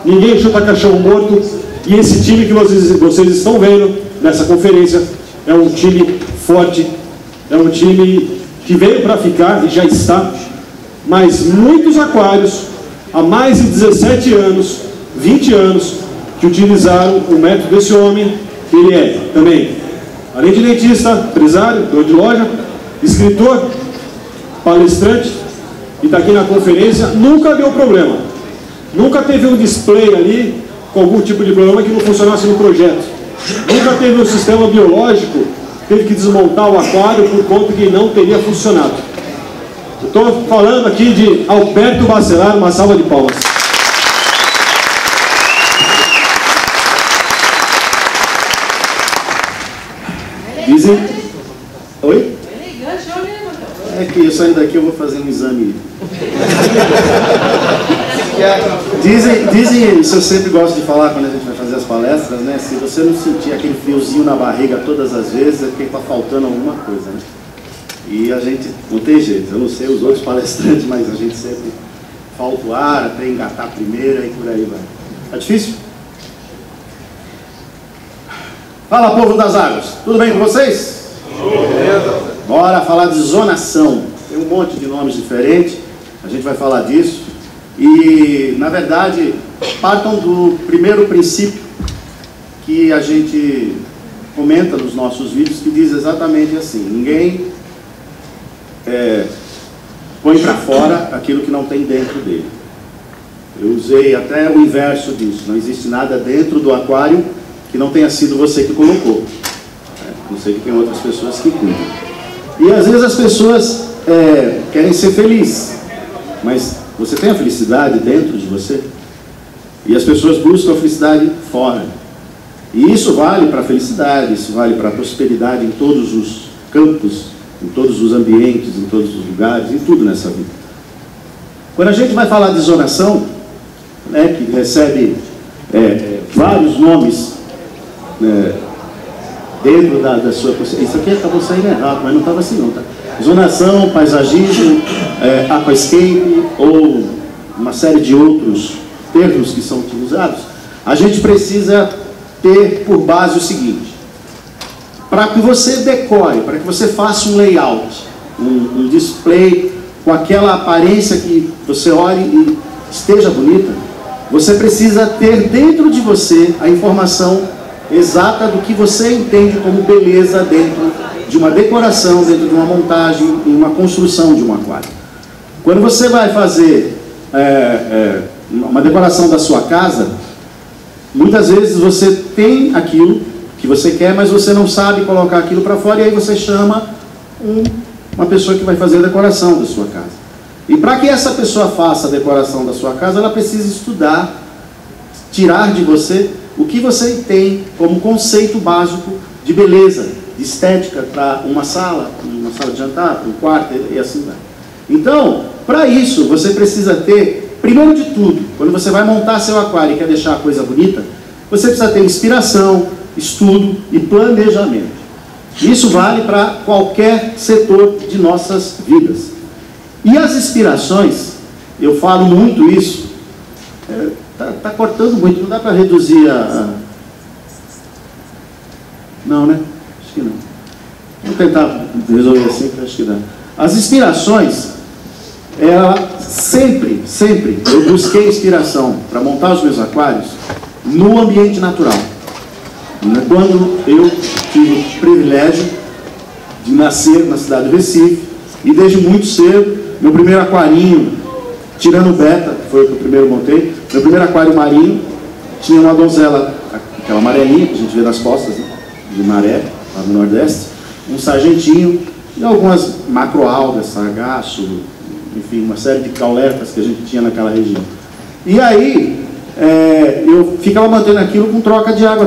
ninguém chuta cachorro morto, e esse time que vocês estão vendo nessa conferência é um time forte, é um time que veio para ficar e já está, mas muitos aquários, há mais de 17 anos, 20 anos, que utilizaram o método desse homem, que ele é também, além de dentista, empresário, dono de loja, escritor, palestrante, e está aqui na conferência, nunca deu problema. Nunca teve um display ali com algum tipo de problema que não funcionasse no projeto. Nunca teve um sistema biológico que teve que desmontar o aquário por conta que não teria funcionado. Estou falando aqui de Alberto Bacelar, uma salva de palmas. Dizem... Oi? É que eu saindo daqui eu vou fazer um exame. Dizem, isso eu sempre gosto de falar quando a gente vai fazer as palestras, né? Se você não sentir aquele friozinho na barriga todas as vezes, é porque está faltando alguma coisa, né? E a gente, não tem jeito, eu não sei os outros palestrantes, mas a gente sempre falta o ar até engatar a primeira e por aí vai. Tá difícil? Fala, povo das águas, tudo bem com vocês? Bora falar de zonação. Tem um monte de nomes diferentes, a gente vai falar disso. E, na verdade, partam do primeiro princípio que a gente comenta nos nossos vídeos, que diz exatamente assim: ninguém põe para fora aquilo que não tem dentro dele. Eu usei até o inverso disso: não existe nada dentro do aquário que não tenha sido você que colocou. Não sei que tem outras pessoas que cuidam. E às vezes as pessoas querem ser felizes, mas você tem a felicidade dentro de você? E as pessoas buscam a felicidade fora. E isso vale para a felicidade, isso vale para a prosperidade em todos os campos, em todos os ambientes, em todos os lugares, em tudo nessa vida. Quando a gente vai falar de zonação, né, que recebe vários nomes dentro da sua consciência. Isso aqui acabou saindo errado, mas não estava assim não, tá? Zonação, paisagismo, aquascape ou uma série de outros termos que são utilizados. A gente precisa ter por base o seguinte: para que você decore, para que você faça um layout, um display com aquela aparência que você olhe e esteja bonita, você precisa ter dentro de você a informação exata do que você entende como beleza dentro de uma decoração, dentro de uma montagem, em uma construção de um aquário. Quando você vai fazer uma decoração da sua casa, muitas vezes você tem aquilo que você quer, mas você não sabe colocar aquilo para fora, e aí você chama uma pessoa que vai fazer a decoração da sua casa. E para que essa pessoa faça a decoração da sua casa, ela precisa estudar, tirar de você o que você tem como conceito básico de beleza, de estética para uma sala de jantar, para um quarto e assim vai. Então, para isso, você precisa ter, primeiro de tudo, quando você vai montar seu aquário e quer deixar a coisa bonita, você precisa ter inspiração, estudo e planejamento. Isso vale para qualquer setor de nossas vidas. E as inspirações, eu falo muito isso, tá cortando muito, não dá para reduzir Não, né? Acho que não. Vamos tentar resolver assim, que acho que dá. As inspirações, sempre, eu busquei inspiração para montar os meus aquários no ambiente natural. Quando eu tive o privilégio de nascer na cidade do Recife, e desde muito cedo, meu primeiro aquarinho, tirando o Beta, que foi o que eu primeiro montei, meu primeiro aquário marinho, tinha uma donzela, aquela amarelinha que a gente vê nas costas, né, de maré, lá no Nordeste, um sargentinho e algumas macroalgas, sargaço, enfim, uma série de caulerpas que a gente tinha naquela região. E aí, eu ficava mantendo aquilo com troca de água,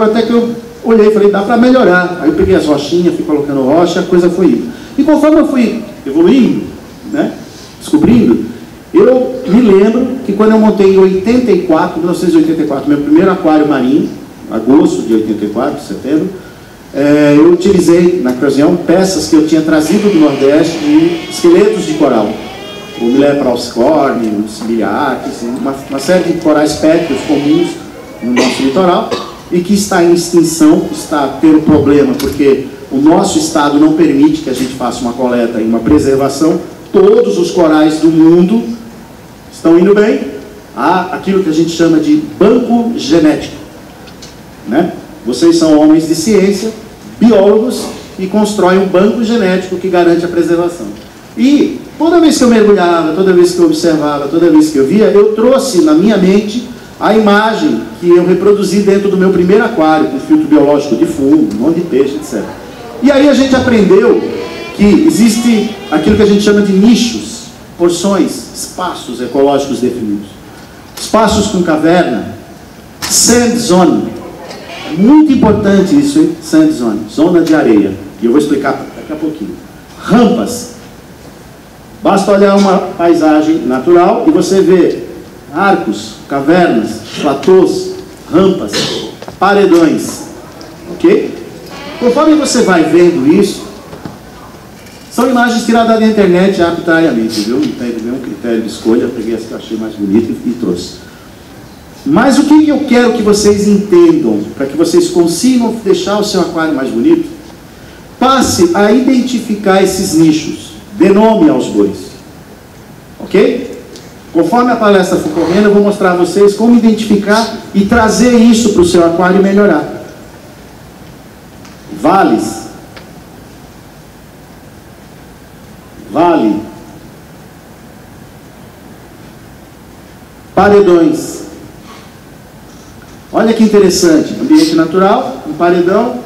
até que eu olhei e falei, dá para melhorar. Aí eu peguei as rochinhas, fui colocando rocha, a coisa foi indo. E conforme eu fui evoluindo, né, descobrindo, eu me lembro que quando eu montei em 1984, meu primeiro aquário marinho, agosto de 84, setembro, eu utilizei, na ocasião, peças que eu tinha trazido do Nordeste de esqueletos de coral. o Mileproscorne, o Sibiriac, uma série de corais pétreos comuns no nosso litoral, e que está em extinção, está tendo problema, porque o nosso estado não permite que a gente faça uma coleta e uma preservação. Todos os corais do mundo estão indo bem. Há aquilo que a gente chama de banco genético, né? Vocês são homens de ciência, biólogos, e constroem um banco genético que garante a preservação. E toda vez que eu mergulhava, toda vez que eu observava, toda vez que eu via, eu trouxe na minha mente a imagem que eu reproduzi dentro do meu primeiro aquário, com filtro biológico de fundo, um monte de peixe, etc. E aí a gente aprendeu que existe aquilo que a gente chama de nichos, porções, espaços ecológicos definidos. Espaços com caverna, sand zone. É muito importante isso, hein? Sand zone, zona de areia. E eu vou explicar daqui a pouquinho. Rampas. Basta olhar uma paisagem natural e você vê arcos, cavernas, platôs, rampas, paredões. Ok? Conforme você vai vendo isso, são imagens tiradas da internet arbitrariamente, viu? Não tem nenhum critério de escolha, eu peguei essa que eu achei mais bonita e trouxe. Mas o que eu quero que vocês entendam, para que vocês consigam deixar o seu aquário mais bonito? Passe a identificar esses nichos, dê nome aos bois. Ok? Conforme a palestra for correndo, eu vou mostrar a vocês como identificar e trazer isso para o seu aquário e melhorar. Vales. Vale. Paredões. Olha que interessante. Ambiente natural, um paredão,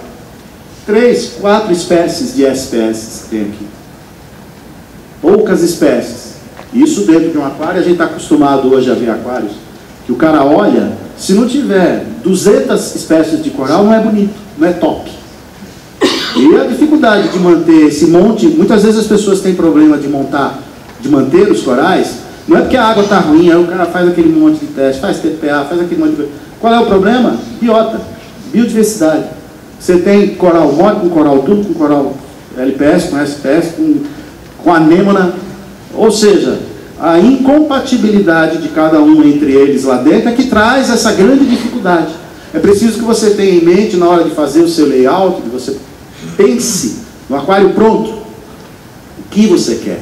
3, 4 espécies de SPS tem aqui. Poucas espécies. Isso dentro de um aquário, a gente está acostumado hoje a ver aquários, que o cara olha, se não tiver 200 espécies de coral, não é bonito, não é top. E a dificuldade de manter esse monte, muitas vezes as pessoas têm problema de manter os corais, não é porque a água está ruim, aí o cara faz aquele monte de teste, faz TPA, faz aquele monte de coisa. Qual é o problema? Biota, biodiversidade. Você tem coral mole com coral duro, com coral LPS, com SPS, com anêmona. Ou seja, a incompatibilidade de cada um entre eles lá dentro é que traz essa grande dificuldade. É preciso que você tenha em mente, na hora de fazer o seu layout, que você pense no aquário pronto, o que você quer.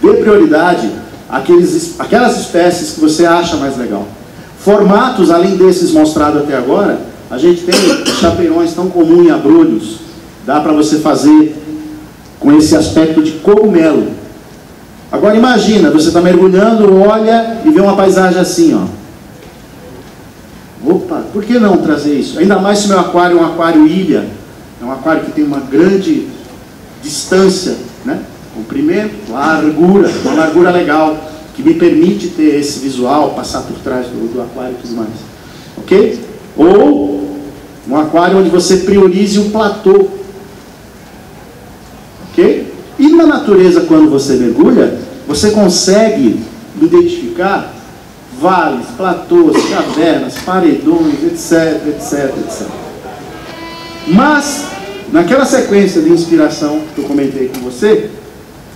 Dê prioridade àquelas espécies que você acha mais legal. Formatos, além desses mostrados até agora, a gente tem chapeirões tão comuns em abrolhos. Dá para você fazer com esse aspecto de cogumelo. Agora imagina, você está mergulhando, olha e vê uma paisagem assim, ó. Opa, por que não trazer isso? Ainda mais se meu aquário é um aquário ilha, é um aquário que tem uma grande distância, né? Comprimento, largura, uma largura legal, que me permite ter esse visual, passar por trás do aquário e tudo mais. Ok? Ou um aquário onde você priorize o platô. Ok? E na natureza, quando você mergulha, você consegue identificar vales, platôs, cavernas, paredões, etc, etc, etc. Mas, naquela sequência de inspiração que eu comentei com você,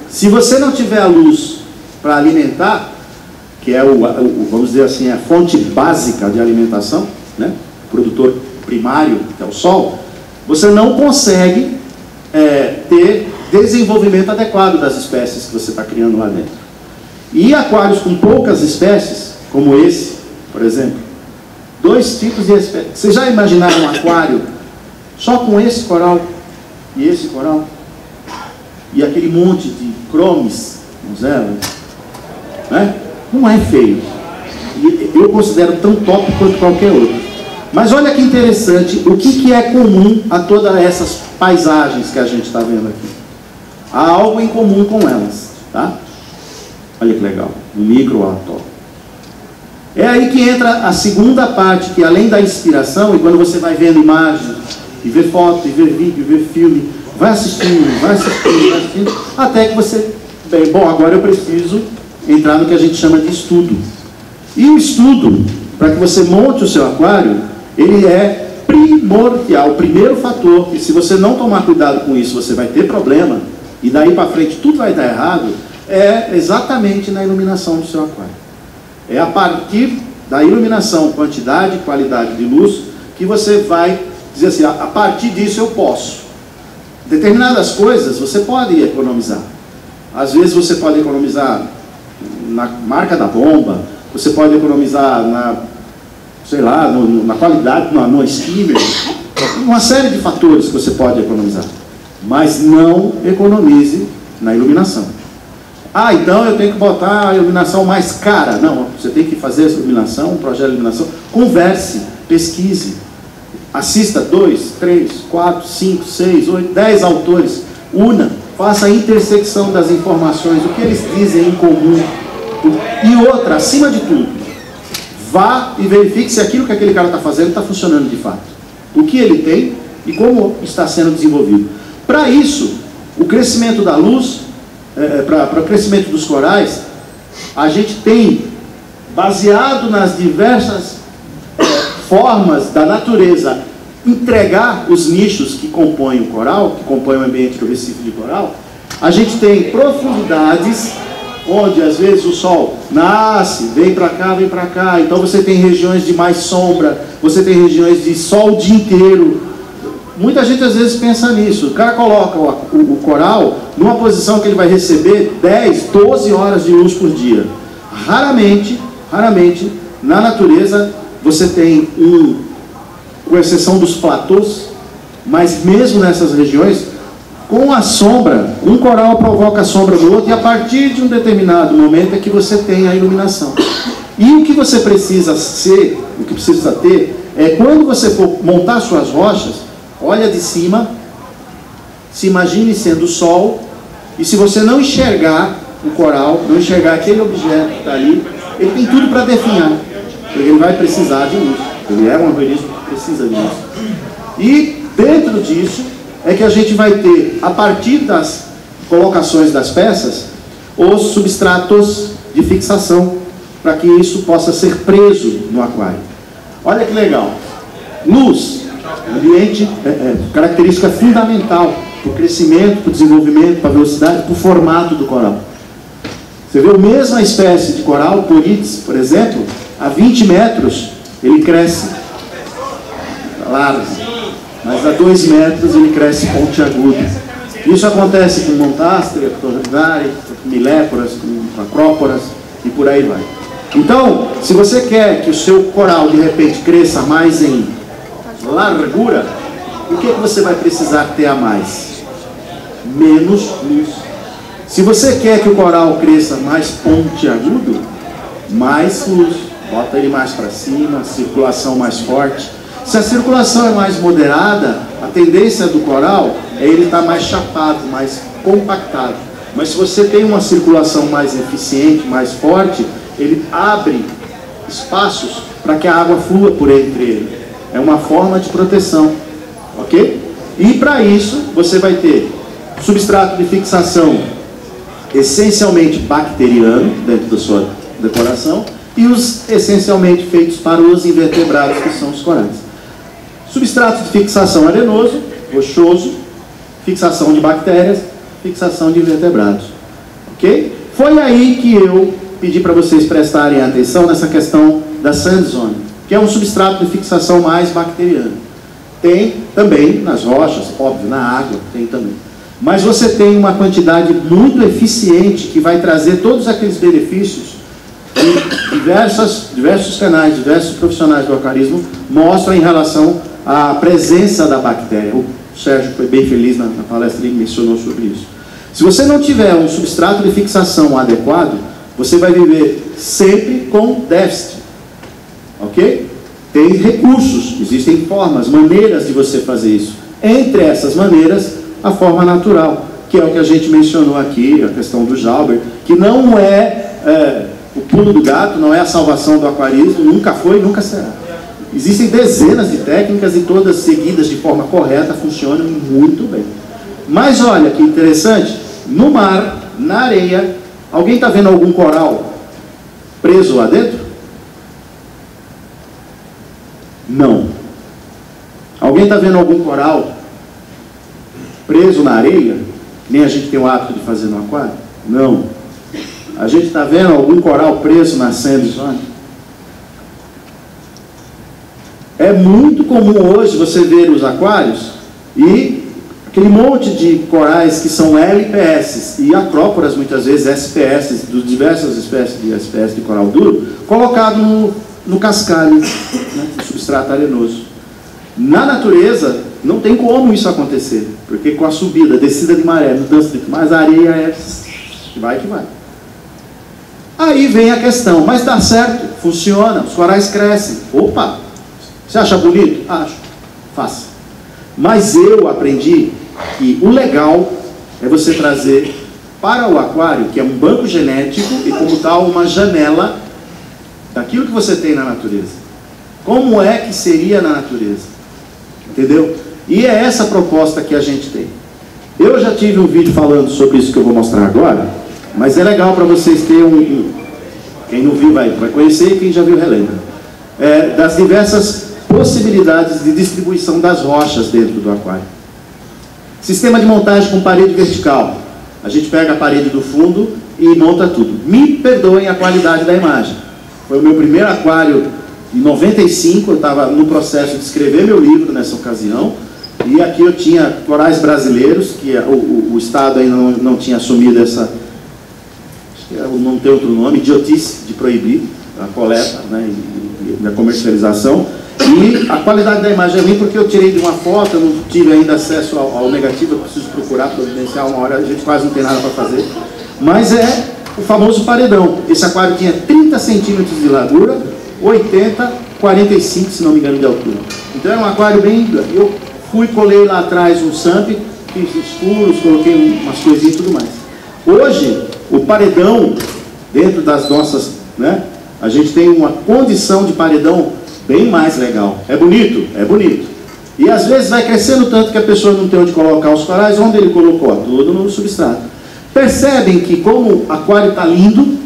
se você não tiver a luz para alimentar, que é vamos dizer assim, a fonte básica de alimentação, né? O produtor primário, que é o sol, você não consegue ter desenvolvimento adequado das espécies que você está criando lá dentro. E aquários com poucas espécies, como esse, por exemplo, 2 tipos de espécies. Vocês já imaginaram um aquário só com esse coral e esse coral? E aquele monte de cromes, né? Não é feio. E eu considero tão top quanto qualquer outro. Mas olha que interessante, o que é comum a todas essas paisagens que a gente está vendo aqui? Há algo em comum com elas, tá? Olha que legal, um microatol. É aí que entra a segunda parte, que além da inspiração, e quando você vai vendo imagens, e vê foto, e vê vídeo, e vê filme, vai assistindo, vai assistindo, vai assistindo, até que você, bem, bom, agora eu preciso entrar no que a gente chama de estudo. E o estudo, para que você monte o seu aquário, ele é primordial. O primeiro fator, que se você não tomar cuidado com isso, você vai ter problema, e daí para frente tudo vai dar errado, é exatamente na iluminação do seu aquário. É a partir da iluminação, quantidade e qualidade de luz, que você vai dizer assim, a partir disso eu posso. Determinadas coisas você pode economizar. Às vezes você pode economizar na marca da bomba, você pode economizar na, sei lá, na qualidade, no skimmer, uma série de fatores que você pode economizar. Mas não economize na iluminação. Ah, então eu tenho que botar a iluminação mais cara. Não, você tem que fazer essa iluminação, um projeto de iluminação. Converse, pesquise. Assista 2, 3, 4, 5, 6, 8, 10 autores. Una, faça a intersecção das informações, o que eles dizem em comum. E outra, acima de tudo, vá e verifique se aquilo que aquele cara está fazendo está funcionando de fato. O que ele tem e como está sendo desenvolvido. Para isso, o crescimento da luz, para o crescimento dos corais, a gente tem, baseado nas diversas formas da natureza, entregar os nichos que compõem o coral, que compõem o ambiente do Recife de coral. A gente tem profundidades, onde às vezes o sol nasce, vem para cá, então você tem regiões de mais sombra, você tem regiões de sol o dia inteiro. Muita gente às vezes pensa nisso. O cara coloca o coral numa posição que ele vai receber 10, 12 horas de luz por dia. Raramente, na natureza, você tem com exceção dos platôs, mas mesmo nessas regiões, com a sombra, um coral provoca a sombra do outro, e a partir de um determinado momento é que você tem a iluminação. E o que você precisa ser, o que precisa ter, é quando você for montar suas rochas, olha de cima, se imagine sendo o sol, e se você não enxergar o coral, não enxergar aquele objeto que está ali, ele tem tudo para definhar, porque ele vai precisar de luz. Ele é um organismo que precisa de luz. E dentro disso é que a gente vai ter, a partir das colocações das peças, os substratos de fixação, para que isso possa ser preso no aquário. Olha que legal. Luz, ambiente, característica fundamental para o crescimento, para o desenvolvimento, para a velocidade, para o formato do coral. Você vê a mesma espécie de coral, Porites, por exemplo, a 20 metros ele cresce largo, mas a 2 metros ele cresce pontiagudo. Isso acontece com Montástria, com Torridari, com Miléporas, com Acróporas e por aí vai. Então, se você quer que o seu coral de repente cresça mais em largura, o que você vai precisar ter a mais? Menos luz. Se você quer que o coral cresça mais pontiagudo, mais luz. Bota ele mais para cima, circulação mais forte. Se a circulação é mais moderada, a tendência do coral é ele estar mais chapado, mais compactado. Mas se você tem uma circulação mais eficiente, mais forte, ele abre espaços para que a água flua por entre ele. É uma forma de proteção, ok? E para isso, você vai ter substrato de fixação essencialmente bacteriano, dentro da sua decoração, e os essencialmente feitos para os invertebrados, que são os corais. Substrato de fixação arenoso, rochoso, fixação de bactérias, fixação de invertebrados, ok? Foi aí que eu pedi para vocês prestarem atenção nessa questão da sandzone, que é um substrato de fixação mais bacteriano. Tem também nas rochas, óbvio, na água tem também. Mas você tem uma quantidade muito eficiente que vai trazer todos aqueles benefícios que diversos canais, diversos profissionais do aquarismo mostram em relação à presença da bactéria. O Sérgio foi bem feliz na palestra, ele mencionou sobre isso. Se você não tiver um substrato de fixação adequado, você vai viver sempre com déficit. Ok? Tem recursos, existem formas, maneiras de você fazer isso. Entre essas maneiras, a forma natural, que é o que a gente mencionou aqui, a questão do Jauber, que não é o pulo do gato, não é a salvação do aquarismo, nunca foi e nunca será. Existem dezenas de técnicas e todas seguidas de forma correta funcionam muito bem. Mas olha que interessante, no mar, na areia, alguém está vendo algum coral preso lá dentro? Não. Alguém está vendo algum coral preso na areia? Nem a gente tem o hábito de fazer no aquário? Não. a gente está vendo algum coral preso nascendo, Sônia? É muito comum hoje você ver os aquários e aquele monte de corais que são LPS e acróporas, muitas vezes SPS, de diversas espécies de SPS de coral duro, colocado no cascalho, né, no substrato arenoso. Na natureza, não tem como isso acontecer, porque com a subida, descida de maré, mudança de mais a areia é vai que vai. Aí vem a questão, mas dá certo, funciona, os corais crescem. Opa, você acha bonito? Acho, faça. Mas eu aprendi que o legal é você trazer para o aquário, que é um banco genético e como tal uma janela daquilo que você tem na natureza. Como é que seria na natureza? Entendeu? E é essa proposta que a gente tem. Eu já tive um vídeo falando sobre isso que eu vou mostrar agora, mas é legal para vocês terem quem não viu vai conhecer e quem já viu relembra. Das diversas possibilidades de distribuição das rochas dentro do aquário. Sistema de montagem com parede vertical. A gente pega a parede do fundo e monta tudo. Me perdoem a qualidade da imagem. Foi o meu primeiro aquário em 95, eu estava no processo de escrever meu livro nessa ocasião. E aqui eu tinha corais brasileiros, que o Estado ainda não tinha assumido essa, acho que não tem outro nome, idiotice de proibir a coleta, né, e a comercialização. E a qualidade da imagem é ruim porque eu tirei de uma foto, eu não tive ainda acesso ao negativo, eu preciso procurar, providenciar uma hora, a gente quase não tem nada para fazer. Mas é o famoso paredão. Esse aquário tinha 30 centímetros de largura, 80, 45, se não me engano, de altura. Então é um aquário bem... Eu fui, colei lá atrás um SAMP, fiz escuros, coloquei umas coisinhas e tudo mais. Hoje, o paredão, dentro das nossas, né, a gente tem uma condição de paredão bem mais legal. É bonito? É bonito. E às vezes vai crescendo tanto que a pessoa não tem onde colocar os corais. Onde ele colocou? Tudo no substrato. Percebem que como o aquário está lindo,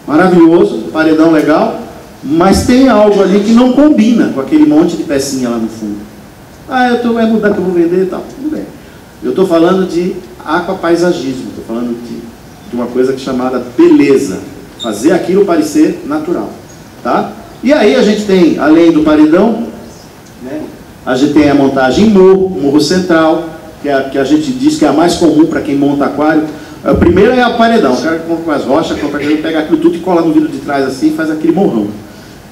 maravilhoso, paredão legal, mas tem algo ali que não combina com aquele monte de pecinha lá no fundo. Vai mudar que eu vou vender e tal. Tudo bem. Eu estou falando de aquapaisagismo, estou falando de uma coisa chamada beleza. Fazer aquilo parecer natural. Tá? E aí a gente tem, além do paredão, né, a gente tem a montagem em morro central, que a gente diz que é a mais comum para quem monta aquário. A primeira é o paredão, o cara compra as rochas, pega aquilo tudo e cola no vidro de trás assim e faz aquele morrão.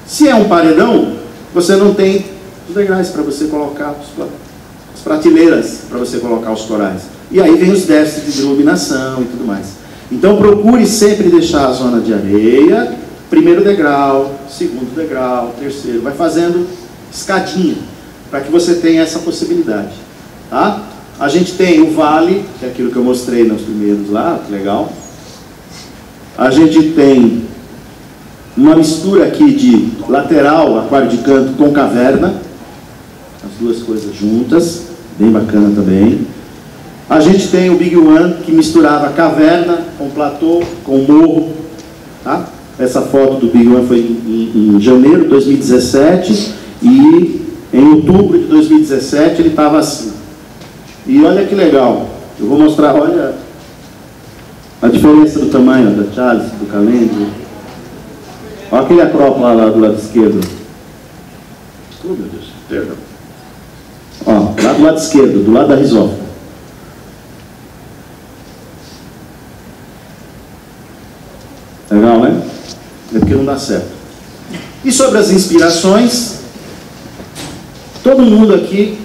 Se é um paredão, você não tem os degraus para você colocar, as prateleiras para você colocar os corais. E aí vem os déficits de iluminação e tudo mais. Então procure sempre deixar a zona de areia, primeiro degrau, segundo degrau, terceiro, vai fazendo escadinha, para que você tenha essa possibilidade. Tá? A gente tem o vale, que é aquilo que eu mostrei nos primeiros lá, legal. A gente tem uma mistura aqui de lateral, aquário de canto com caverna, as duas coisas juntas, bem bacana também. A gente tem o Big One, que misturava caverna com platô, com morro. Tá? Essa foto do Big One foi em janeiro de 2017 e em outubro de 2017 ele estava assim. E olha que legal, eu vou mostrar, olha a diferença do tamanho da Charles, do Calendro. Olha aquele acrópolo lá do lado esquerdo. Oh, meu Deus, perdão. Ó, lá do lado esquerdo, do lado da risófila. Legal, né? É porque não dá certo. E sobre as inspirações, todo mundo aqui,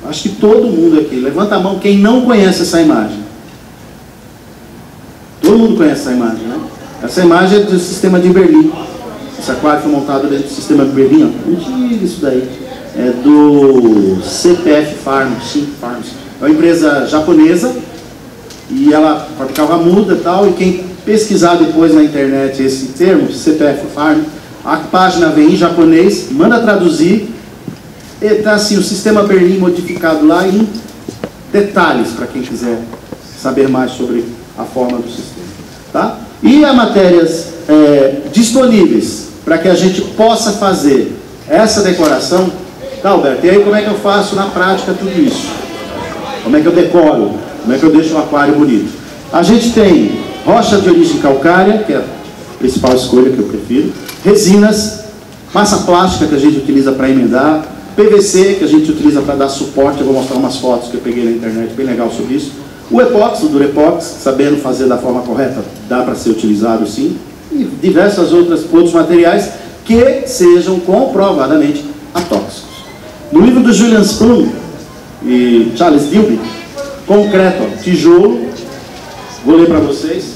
acho que todo mundo aqui, levanta a mão quem não conhece essa imagem. Todo mundo conhece essa imagem, né? Essa imagem é do sistema de Berlim. Esse aquário foi montado dentro do sistema de Berlim, ó. Mentira, isso daí. É do CPF Farms, é uma empresa japonesa e ela fabricava muda e tal, e quem pesquisar depois na internet esse termo, CPF Farm, a página vem em japonês, manda traduzir, e está assim, o sistema Berlim modificado lá em detalhes, para quem quiser saber mais sobre a forma do sistema. Tá? E as matérias disponíveis para que a gente possa fazer essa decoração. Tá, Alberto, e aí como é que eu faço na prática tudo isso? Como é que eu decoro? Como é que eu deixo um aquário bonito? A gente tem rocha de origem calcária, que é a principal escolha que eu prefiro, resinas, massa plástica que a gente utiliza para emendar, PVC que a gente utiliza para dar suporte. Eu vou mostrar umas fotos que eu peguei na internet, bem legal sobre isso. O epóxi, o Durepox, sabendo fazer da forma correta, dá para ser utilizado sim. E diversos outros materiais que sejam comprovadamente atóxicos. No livro do Julian Spoon e Charles Dilby, concreto, ó, tijolo, vou ler para vocês.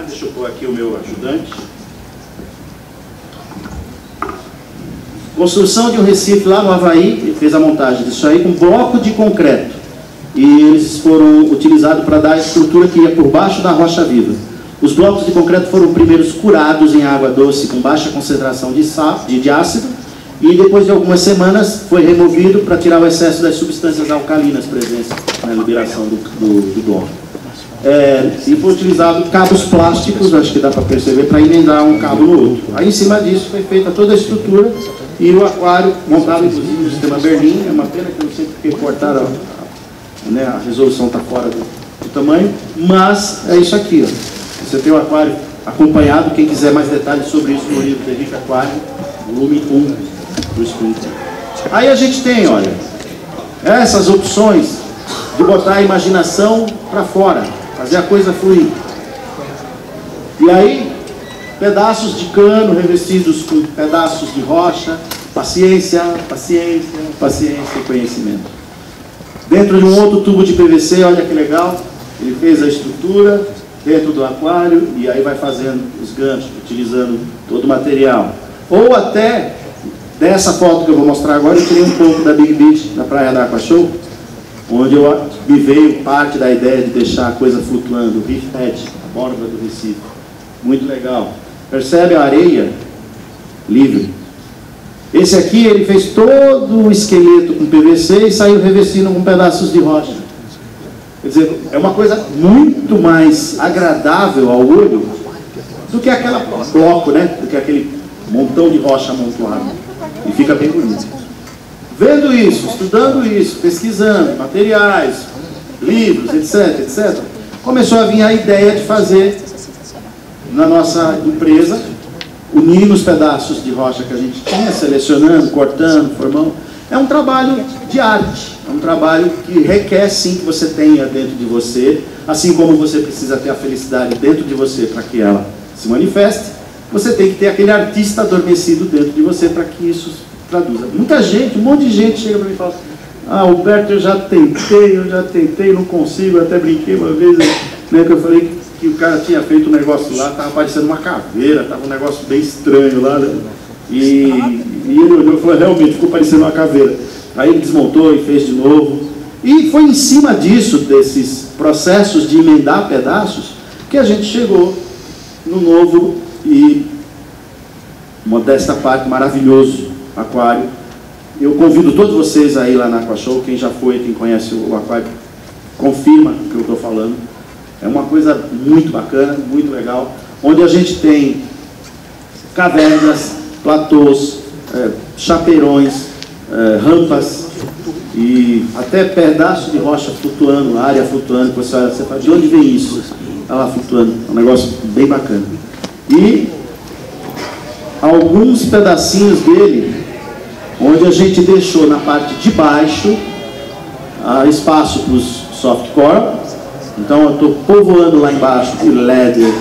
Deixa eu pôr aqui o meu ajudante. Construção de um Recife lá no Havaí, ele fez a montagem disso aí com bloco de concreto. E eles foram utilizados para dar a estrutura que ia por baixo da rocha viva. Os blocos de concreto foram primeiros curados em água doce com baixa concentração de ácido, e depois de algumas semanas foi removido para tirar o excesso das substâncias alcalinas presentes na liberação do bloco. E foi utilizado cabos plásticos, acho que dá para perceber, para emendar um cabo no outro. Aí em cima disso foi feita toda a estrutura e o aquário montado inclusive no sistema Berlim. É uma pena que eu não sei porque cortaram, né, a resolução está fora do tamanho, mas é isso aqui, ó. Você tem o aquário acompanhado. Quem quiser mais detalhes sobre isso no livro Henrique Aquário, volume 1 do Sprinter. Aí a gente tem, olha, essas opções de botar a imaginação para fora, fazer a coisa fluir. E aí, pedaços de cano revestidos com pedaços de rocha, paciência, paciência, paciência e conhecimento. Dentro de um outro tubo de PVC, olha que legal, ele fez a estrutura dentro do aquário e aí vai fazendo os ganchos, utilizando todo o material. Ou até, dessa foto que eu vou mostrar agora, eu tirei um pouco da Big Beach, na praia da Aqua Show, onde me veio parte da ideia de deixar a coisa flutuando, o reef edge, a borda do Recife. Muito legal. Percebe a areia livre? Esse aqui, ele fez todo o esqueleto com PVC e saiu revestindo com pedaços de rocha. Quer dizer, é uma coisa muito mais agradável ao olho do que aquele bloco, né? Do que aquele montão de rocha amontoado. E fica bem bonito. Vendo isso, estudando isso, pesquisando materiais, livros, etc, etc, começou a vir a ideia de fazer na nossa empresa, unindo os pedaços de rocha que a gente tinha, selecionando, cortando, formando. É um trabalho de arte, é um trabalho que requer sim que você tenha dentro de você, assim como você precisa ter a felicidade dentro de você para que ela se manifeste, você tem que ter aquele artista adormecido dentro de você para que isso traduza. Muita gente, um monte de gente chega para mim e fala: ah, Alberto, eu já tentei, não consigo. Eu até brinquei uma vez, né, que eu falei que o cara tinha feito um negócio lá, estava parecendo uma caveira, estava um negócio bem estranho lá, né? E ele olhou e falou: realmente, ficou parecendo uma caveira. Aí ele desmontou e fez de novo. E foi em cima disso, desses processos de emendar pedaços, que a gente chegou no novo e, modesta parte, maravilhoso aquário. Eu convido todos vocês a ir lá na Aqua Show. Quem já foi, quem conhece o aquário, confirma o que eu estou falando. É uma coisa muito bacana, muito legal, onde a gente tem cavernas, platôs, chapeirões, rampas e até pedaços de rocha flutuando, área flutuando, que você olha, você fala: de onde vem isso? Está lá flutuando, é um negócio bem bacana. E alguns pedacinhos dele, onde a gente deixou na parte de baixo espaço para os softcore. Então eu estou povoando lá embaixo de Leder,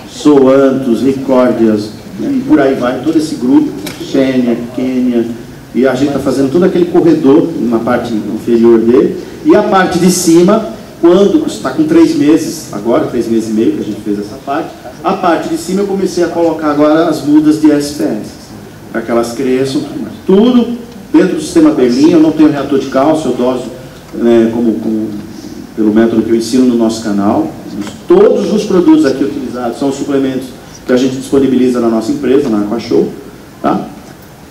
Soantos, Ricórdias, e por aí vai, todo esse grupo, Xênia, Quênia, e a gente está fazendo todo aquele corredor na parte inferior dele, e a parte de cima, quando está com 3 meses, agora 3 meses e meio que a gente fez essa parte, a parte de cima eu comecei a colocar agora as mudas de SPS, para que elas cresçam, tudo dentro do sistema Berlim. Eu não tenho reator de cálcio, eu doso, né, pelo método que eu ensino no nosso canal. Todos os produtos aqui utilizados são suplementos que a gente disponibiliza na nossa empresa, na Aqua Show, tá?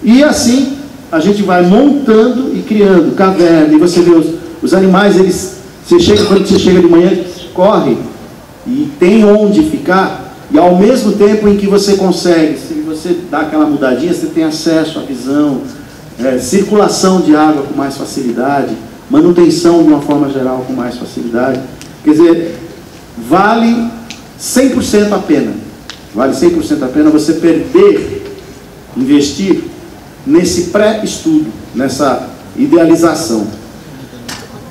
E assim a gente vai montando e criando caverna, e você vê os animais, quando você chega de manhã, corre e tem onde ficar, e ao mesmo tempo em que você consegue, se você dá aquela mudadinha, você tem acesso à visão, circulação de água com mais facilidade, manutenção de uma forma geral com mais facilidade. Quer dizer, vale 100% a pena. Vale 100% a pena você investir nesse pré-estudo, nessa idealização.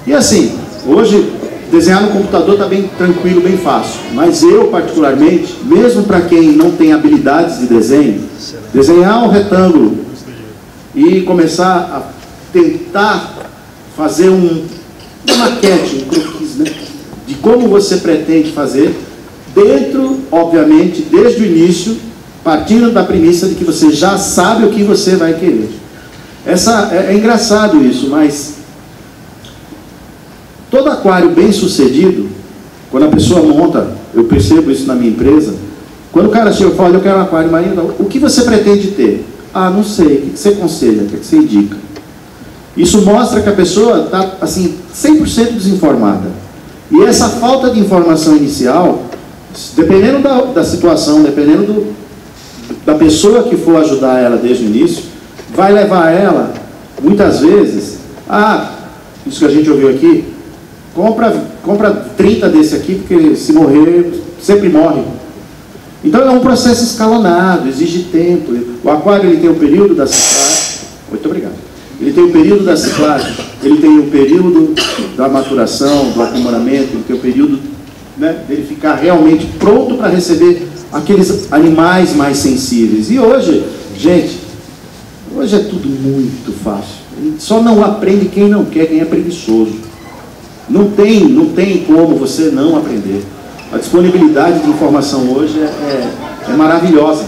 E assim, hoje, desenhar no computador está bem tranquilo, bem fácil. Mas eu, particularmente, mesmo para quem não tem habilidades de desenho, desenhar um retângulo e começar a tentar fazer uma maquete, um croquis, né, de como você pretende fazer, dentro, obviamente, desde o início, partindo da premissa de que você já sabe o que você vai querer. É engraçado isso, mas todo aquário bem sucedido, quando a pessoa monta, eu percebo isso na minha empresa, quando o cara chega e fala, eu quero um aquário marinho, o que você pretende ter? Ah, não sei, o que você aconselha, o que você indica? Isso mostra que a pessoa está, assim, 100% desinformada. E essa falta de informação inicial, dependendo da situação, dependendo da pessoa que for ajudar ela desde o início, vai levar ela, muitas vezes, isso que a gente ouviu aqui, compra 30 desse aqui, porque se morrer, sempre morre. Então é um processo escalonado, exige tempo. O aquário, ele tem o período da ciclagem. Muito obrigado. Ele tem o período da ciclagem, ele tem o período da maturação, do aprimoramento, ele tem o período, né, dele ficar realmente pronto para receber aqueles animais mais sensíveis. E hoje, gente, hoje é tudo muito fácil. Só não aprende quem não quer, quem é preguiçoso. Não tem como você não aprender. A disponibilidade de informação hoje é maravilhosa.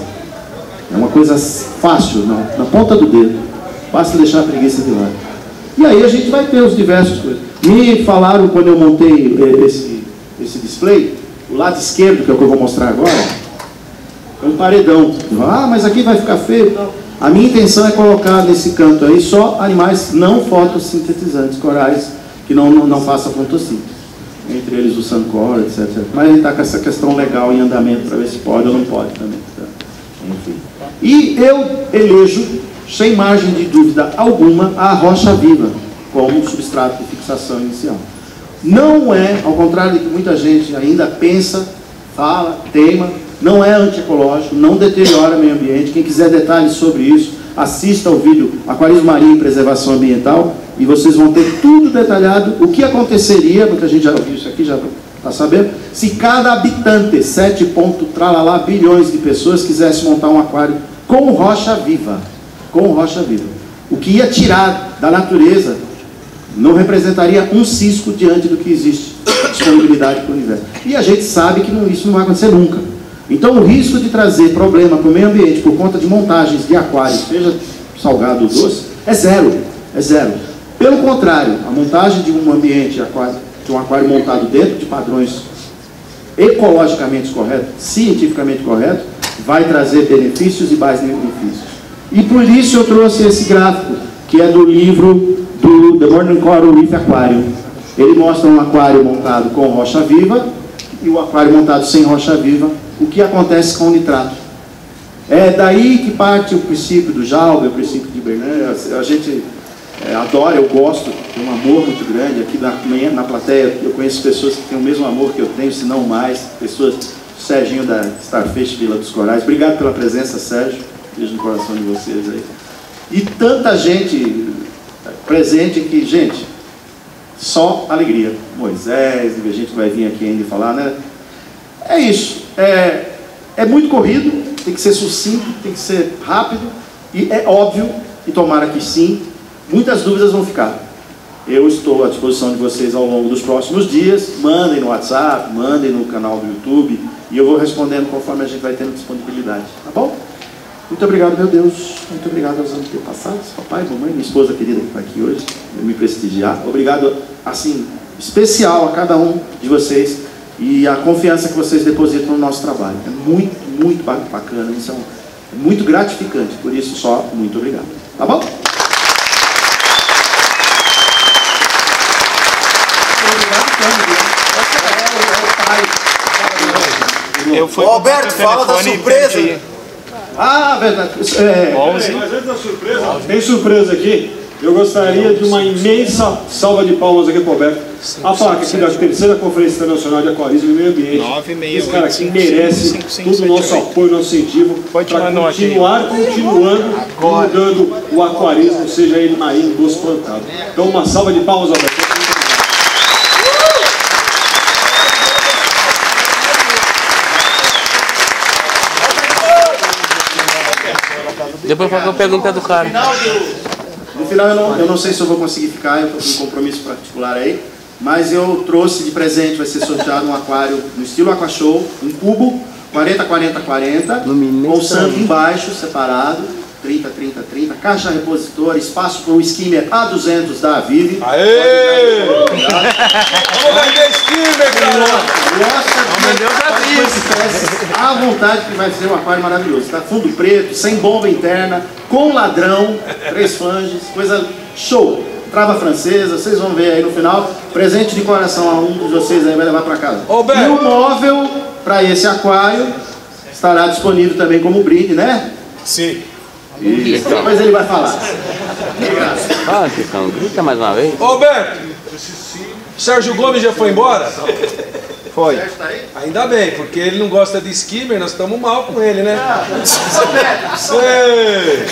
É uma coisa fácil, na ponta do dedo. Basta deixar a preguiça de lado. E aí a gente vai ter os diversos coisas. Me falaram, quando eu montei esse display, o lado esquerdo, que é o que eu vou mostrar agora, é um paredão. Mas aqui vai ficar feio. A minha intenção é colocar nesse canto aí só animais não fotossintetizantes, corais, que não façam fotossíntese. Entre eles o Sancora, etc. Mas ele está com essa questão legal em andamento para ver se pode ou não pode também. Tá? Enfim. E eu elejo, sem margem de dúvida alguma, a rocha viva como substrato de fixação inicial. Não é, ao contrário do que muita gente ainda pensa, fala, teima, não é antiecológico, não deteriora o meio ambiente. Quem quiser detalhes sobre isso, assista ao vídeo Aquarismo Marinho e Preservação Ambiental, e vocês vão ter tudo detalhado, o que aconteceria, muita gente já ouviu isso aqui, já está sabendo, se cada habitante, 7 bilhões de pessoas, quisesse montar um aquário com rocha viva. Com rocha viva. O que ia tirar da natureza não representaria um cisco diante do que existe disponibilidade para o universo. E a gente sabe que isso não vai acontecer nunca. Então o risco de trazer problema para o meio ambiente por conta de montagens de aquários, seja salgado ou doce, é zero. É zero. Pelo contrário, a montagem de um ambiente aquário, de um aquário montado dentro de padrões ecologicamente corretos, cientificamente corretos, vai trazer benefícios e mais benefícios. E por isso eu trouxe esse gráfico, que é do livro do The Morning Coral Reef Aquarium. Ele mostra um aquário montado com rocha viva e o aquário montado sem rocha viva, o que acontece com o nitrato. É daí que parte o princípio do Jalbe, o princípio de Bernoulli. A gente adora, eu gosto, tem um amor muito grande. Aqui na plateia eu conheço pessoas que têm o mesmo amor que eu tenho, se não mais. Pessoas, Serginho da Starfish Vila dos Corais. Obrigado pela presença, Sérgio. Beijo no coração de vocês aí. E tanta gente presente que, gente, só alegria. Moisés, a gente vai vir aqui ainda falar, né? É isso. É muito corrido, tem que ser sucinto, tem que ser rápido, e é óbvio, e tomara que sim, muitas dúvidas vão ficar. Eu estou à disposição de vocês ao longo dos próximos dias. Mandem no WhatsApp, mandem no canal do YouTube, e eu vou respondendo conforme a gente vai tendo disponibilidade, tá bom? Muito obrigado, meu Deus. Muito obrigado aos antepassados, papai, mamãe, minha esposa querida que está aqui hoje, me prestigiar. Obrigado, assim, especial a cada um de vocês e a confiança que vocês depositam no nosso trabalho. É muito, muito bacana, isso é muito gratificante. Por isso, só muito obrigado. Tá bom? Ô Alberto, fala da surpresa. Ah, verdade. 11. Mas antes da surpresa, tem surpresa aqui. Eu gostaria de uma imensa salva de palmas aqui para o Alberto. A placa aqui da terceira Conferência Internacional de Aquarismo e Meio Ambiente. Esse cara aqui merece todo o nosso apoio, nosso incentivo para continuando divulgando o aquarismo, seja ele marinho, doce, plantado. Então uma salva de palmas, Alberto. Depois eu pergunta do cara. No final eu não sei se eu vou conseguir ficar, eu estou com um compromisso particular aí, mas eu trouxe de presente, vai ser sorteado um aquário no estilo Aquashow, um cubo, 40-40-40, com o santo embaixo, separado, 30-30-30, caixa repositor, espaço para o skimmer A200 da Avive. Aê! Vamos vender skimmer, cara! À vontade, que vai ser um aquário maravilhoso, tá? Fundo preto, sem bomba interna, com ladrão, 3 flanges, coisa show. Trava francesa, vocês vão ver aí no final. Presente de coração a um de vocês aí vai levar para casa. E o móvel para esse aquário estará disponível também como brinde, né? Sim. Isso, depois ele vai falar. Fala, Chicão, grita mais uma vez. Ô, Alberto, Sérgio Gomes já foi embora? Foi. Ainda bem, porque ele não gosta de skimmer, nós estamos mal com ele, né? Sei.